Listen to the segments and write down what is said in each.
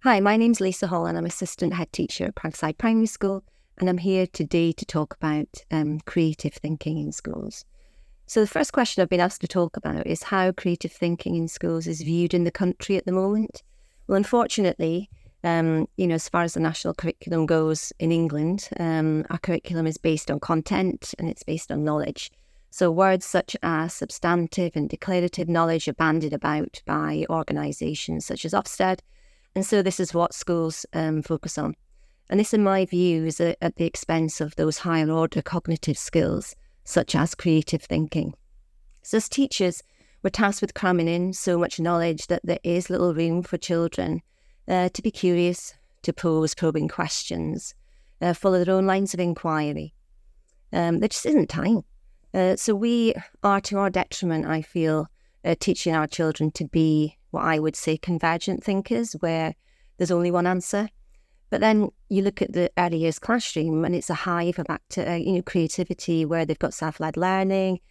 Hi, my name's Lisa Hall and I'm Assistant Head Teacher at Cragside Primary School, and I'm here today to talk about creative thinking in schools. So the first question I've been asked to talk about is how creative thinking in schools is viewed in the country at the moment. Well, unfortunately, as far as the national curriculum goes in England, our curriculum is based on content and it's based on knowledge. So words such as substantive and declarative knowledge are bandied about by organisations such as Ofsted. And so this is what schools focus on. And this, in my view, is at the expense of those higher order cognitive skills, such as creative thinking. So as teachers, we're tasked with cramming in so much knowledge that there is little room for children to be curious, to pose probing questions, follow their own lines of inquiry. There just isn't time. So we are, to our detriment, I feel, teaching our children to be what I would say convergent thinkers, where there's only one answer. But then you look at the early years classroom and it's a hive of creativity, where they've got self-led learning,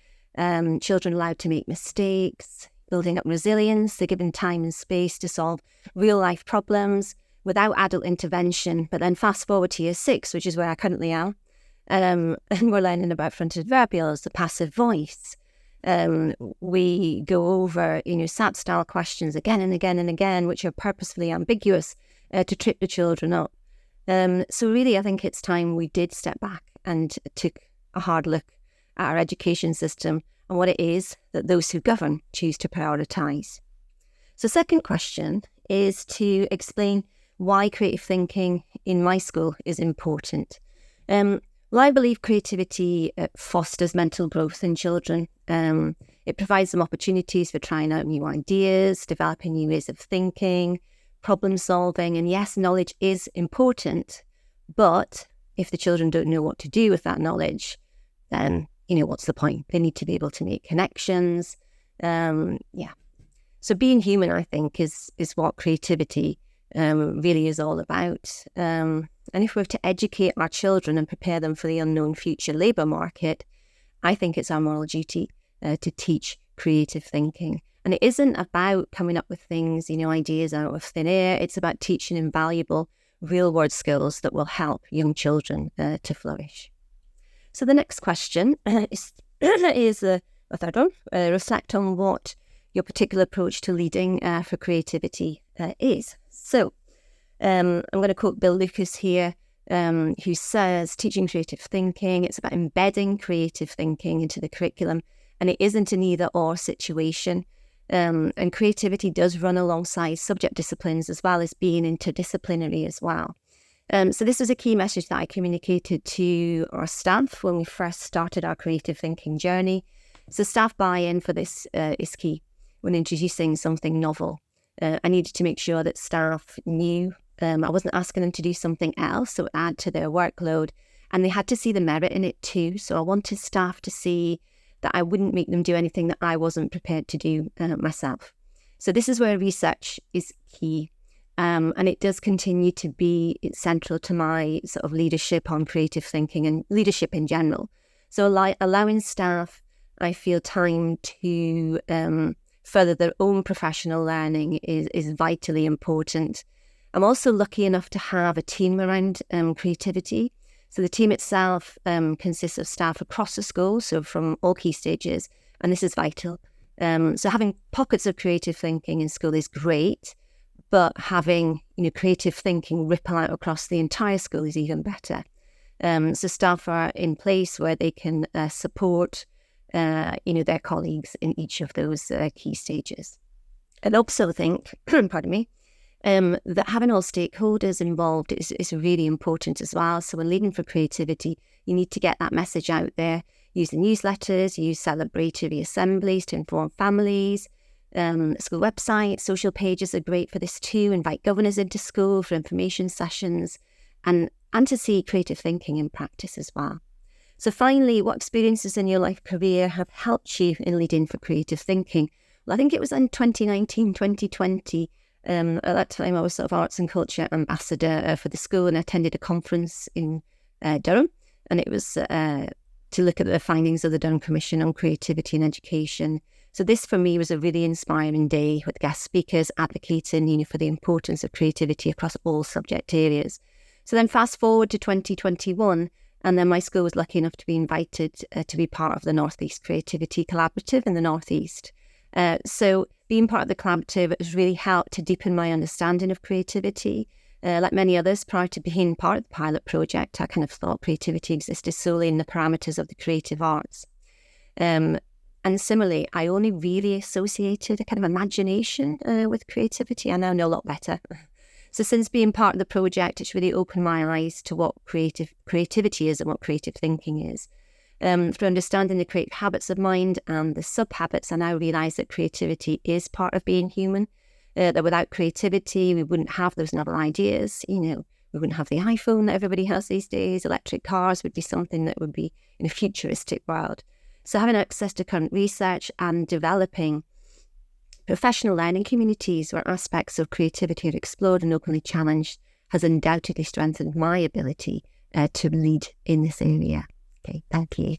children allowed to make mistakes, building up resilience. They're given time and space to solve real life problems without adult intervention. But then fast forward to year 6, which is where I currently am, and we're learning about fronted adverbials, the passive voice. We go over, SAT style questions again and again and again, which are purposefully ambiguous to trip the children up. So really, I think it's time we did step back and took a hard look at our education system and what it is that those who govern choose to prioritise. So second question is to explain why creative thinking in my school is important. Well, I believe creativity fosters mental growth in children. It provides them opportunities for trying out new ideas, developing new ways of thinking, problem solving. And yes, knowledge is important, but if the children don't know what to do with that knowledge, then, what's the point? They need to be able to make connections. So being human, I think, is what creativity really is all about. And if we're to educate our children and prepare them for the unknown future labour market, I think it's our moral duty to teach creative thinking. And it isn't about coming up with things, ideas out of thin air. It's about teaching invaluable real-world skills that will help young children to flourish. So the next question is a third one. Reflect on what your particular approach to leading for creativity is. So I'm going to quote Bill Lucas here, who says, teaching creative thinking, it's about embedding creative thinking into the curriculum, and it isn't an either-or situation. And creativity does run alongside subject disciplines as well as being interdisciplinary as well. So this was a key message that I communicated to our staff when we first started our creative thinking journey. So staff buy-in for this is key when introducing something novel. I needed to make sure that staff knew I wasn't asking them to do something else, so add to their workload, and they had to see the merit in it too. So I wanted staff to see that I wouldn't make them do anything that I wasn't prepared to do myself. So this is where research is key, and it does continue to be central to my sort of leadership on creative thinking and leadership in general. So allowing staff, I feel, time to further their own professional learning is vitally important. I'm also lucky enough to have a team around creativity. So the team itself consists of staff across the school, so from all key stages, and this is vital. So having pockets of creative thinking in school is great, but having creative thinking ripple out across the entire school is even better. So staff are in place where they can support their colleagues in each of those key stages. And also think, pardon me, that having all stakeholders involved is really important as well. So when leading for creativity, you need to get that message out there. Use the newsletters, use celebratory assemblies to inform families. School websites, social pages are great for this too. Invite governors into school for information sessions and to see creative thinking in practice as well. So finally, what experiences in your life career have helped you in leading for creative thinking? Well, I think it was in 2019, 2020. At that time, I was sort of arts and culture ambassador for the school and attended a conference in Durham. And it was to look at the findings of the Durham Commission on Creativity in Education. So this for me was a really inspiring day with guest speakers advocating, for the importance of creativity across all subject areas. So then fast forward to 2021, and then my school was lucky enough to be invited to be part of the North East Creativity Collaborative in the North East. So being part of the collaborative has really helped to deepen my understanding of creativity. Like many others, prior to being part of the pilot project, I kind of thought creativity existed solely in the parameters of the creative arts. And similarly, I only really associated a kind of imagination with creativity. I now know a lot better. So since being part of the project, it's really opened my eyes to what creativity is and what creative thinking is. Through understanding the creative habits of mind and the sub-habits, I now realise that creativity is part of being human, that without creativity, we wouldn't have those novel ideas. We wouldn't have the iPhone that everybody has these days. Electric cars would be something that would be in a futuristic world. So having access to current research and developing professional learning communities where aspects of creativity are explored and openly challenged has undoubtedly strengthened my ability to lead in this area. Okay, thank you.